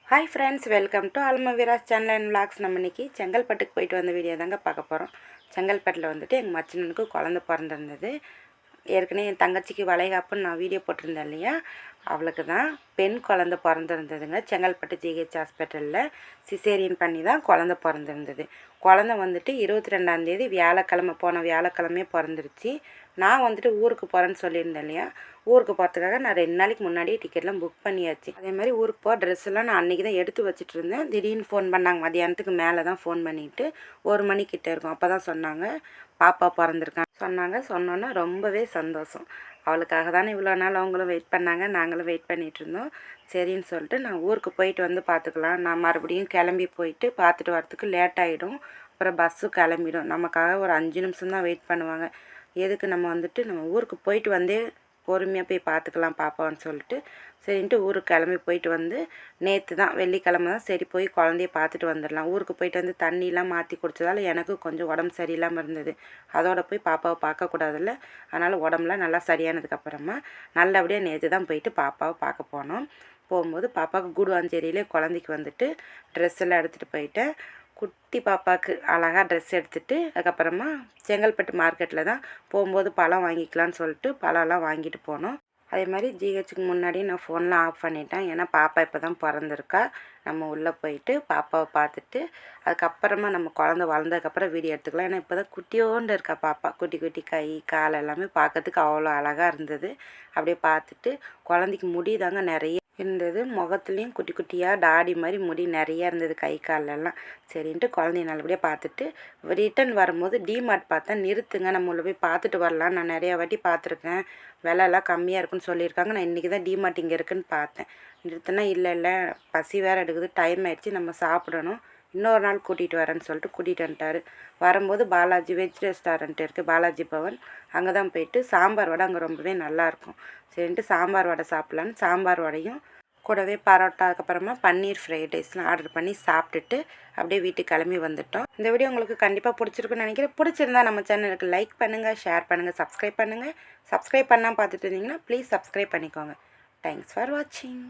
Hi friends, welcome to அல்மவீராஸ் channel and vlogs. நம்ம இன்றைக்கி செங்கல்பட்டுக்கு போயிட்டு வந்த வீடியோ தாங்க பார்க்க போகிறோம். செங்கல்பட்டில் வந்துட்டு எங்கள் மச்சனனுக்கு குழந்த பிறந்திருந்தது. ஏற்கனவே என் தங்கச்சிக்கு வளைகாப்புன்னு நான் வீடியோ போட்டிருந்தேன் இல்லையா, அவளுக்கு தான் பெண் குழந்த பிறந்திருந்ததுங்க. செங்கல்பட்டு ஜிஹெச் ஹாஸ்பிட்டலில் சிசேரியன் பண்ணி தான் குழந்த பிறந்திருந்தது. குழந்த வந்துட்டு 22ஆந்தேதி வியாழக்கிழமை, போன வியாழக்கிழமையே பிறந்துருச்சு. நான் வந்துட்டு ஊருக்கு போகிறேன்னு சொல்லியிருந்தேன் இல்லையா, ஊருக்கு போகிறதுக்காக நான் 2 நாளைக்கு முன்னாடியே டிக்கெட்லாம் புக் பண்ணியாச்சு. அதே மாதிரி ஊருக்கு போகிற ட்ரெஸ்ஸெல்லாம் நான் அன்றைக்கி தான் எடுத்து வச்சுட்டு இருந்தேன். திடீர்னு ஃபோன் பண்ணாங்க. மதியானத்துக்கு மேலே தான் ஃபோன் பண்ணிவிட்டு 1 மணிக்கிட்ட இருக்கும். அப்போ தான் சொன்னாங்க பாப்பா பிறந்திருக்காங்க சொன்னாங்க. சொன்னோன்னா ரொம்பவே சந்தோஷம். அவளுக்காக தானே இவ்வளோ நாள் அவங்களும் வெயிட் பண்ணாங்க, நாங்களும் வெயிட் பண்ணிகிட்டு இருந்தோம். சரின்னு சொல்லிட்டு நான் ஊருக்கு போயிட்டு வந்து பார்த்துக்கலாம், நான் மறுபடியும் கிளம்பி போயிட்டு பார்த்துட்டு வரத்துக்கு லேட் ஆகிடும். அப்புறம் பஸ்ஸும் கிளம்பிடும். நமக்காக ஒரு 5 நிமிஷம் தான் வெயிட் பண்ணுவாங்க. எதுக்கு நம்ம வந்துட்டு நம்ம ஊருக்கு போயிட்டு வந்தே பொறுமையாக போய் பார்த்துக்கலாம் பாப்பான்னு சொல்லிட்டு சரின்ட்டு ஊருக்கு கிளம்பி போயிட்டு வந்து நேற்று தான் வெள்ளிக்கிழமை தான் சரி போய் குழந்தைய பார்த்துட்டு வந்துடலாம். ஊருக்கு போயிட்டு வந்து தண்ணியெலாம் மாற்றி குடித்ததால் எனக்கு கொஞ்சம் உடம்பு சரியில்லாமல் இருந்தது. அதோட போய் பாப்பாவை பார்க்கக்கூடாதுல்ல, அதனால் உடம்புலாம் நல்லா சரியானதுக்கப்புறமா நல்லபடியாக நேற்று தான் போயிட்டு பாப்பாவை பார்க்க போனோம். போகும்போது பாப்பாவுக்கு கூடுவாஞ்சேரியிலே குழந்தைக்கு வந்துட்டு ட்ரெஸ் எல்லாம் எடுத்துகிட்டு போயிட்டேன். குட்டி பாப்பாவுக்கு அழகாக ட்ரெஸ் எடுத்துகிட்டு அதுக்கப்புறமா செங்கல்பட்டு மார்க்கெட்டில் தான் போகும்போது பழம் வாங்கிக்கலான்னு சொல்லிட்டு பழம்லாம் வாங்கிட்டு போனோம். அதே மாதிரி ஜிஹெச்சுக்கு முன்னாடி நான் ஃபோன்லாம் ஆஃப் பண்ணிட்டேன். ஏன்னா பாப்பா இப்போ தான் பிறந்திருக்கா. நம்ம உள்ளே போயிட்டு பாப்பாவை பார்த்துட்டு அதுக்கப்புறமா நம்ம குழந்த வளர்ந்ததுக்கப்புறம் வீடியோ எடுத்துக்கலாம். ஏன்னா இப்போ தான் குட்டியோண்டு இருக்கா பாப்பா. குட்டி குட்டி கை கால் எல்லாமே பார்க்கறதுக்கு அவ்வளோ அழகாக இருந்தது. அப்படியே பார்த்துட்டு குழந்தைக்கு முடி தாங்க நிறைய இருந்தது. முகத்துலேயும் குட்டி குட்டியாக டாடி மாதிரி முடி நிறையா இருந்தது கை காலெல்லாம். சரின்ட்டு குழந்தைய நல்லபடியாக பார்த்துட்டு ரிட்டன் வரும்போது டிமார்ட் பார்த்தேன். நிறுத்துங்க, நம்ம உள்ள போய் பார்த்துட்டு வரலாம், நான் நிறையா வாட்டி பார்த்துருக்கேன், விலைலாம் கம்மியாக இருக்குன்னு சொல்லியிருக்காங்க. நான் இன்றைக்கி தான் டிமார்ட் இங்கே இருக்குன்னு பார்த்தேன். நிறுத்தினா இல்லை பசி வேறு எடுக்குது, டைம் ஆகிடுச்சு, நம்ம சாப்பிடணும், இன்னொரு நாள் கூட்டிகிட்டு வரேன்னு சொல்லிட்டு கூட்டிகிட்டு வந்துட்டார். வரும்போது பாலாஜி வெஜ் ரெஸ்டாரண்ட் இருக்குது, பாலாஜி பவன், அங்கே தான் போயிட்டு சாம்பார் வடை அங்கே ரொம்பவே நல்லாயிருக்கும். சரின்ட்டு சாம்பார் வடை சாப்பிட்லான்னு சாம்பார் வடையும் கூடவே பரோட்டா அதுக்கப்புறமா பன்னீர் ஃப்ரைட் ரைஸ்லாம் ஆர்டர் பண்ணி சாப்பிட்டுட்டு அப்படியே வீட்டுக்கு கிளம்பி வந்துட்டோம். இந்த வீடியோ உங்களுக்கு கண்டிப்பாக பிடிச்சிருக்குன்னு நினைக்கிறேன். பிடிச்சிருந்தா நம்ம சேனலுக்கு லைக் பண்ணுங்கள், ஷேர் பண்ணுங்கள், சப்ஸ்கிரைப் பண்ணுங்கள். சப்ஸ்கிரைப் பண்ணால் பார்த்துட்டு இருந்தீங்கன்னா ப்ளீஸ் சப்ஸ்கிரைப் பண்ணிக்கோங்க. தேங்க்ஸ் ஃபார் வாட்சிங்.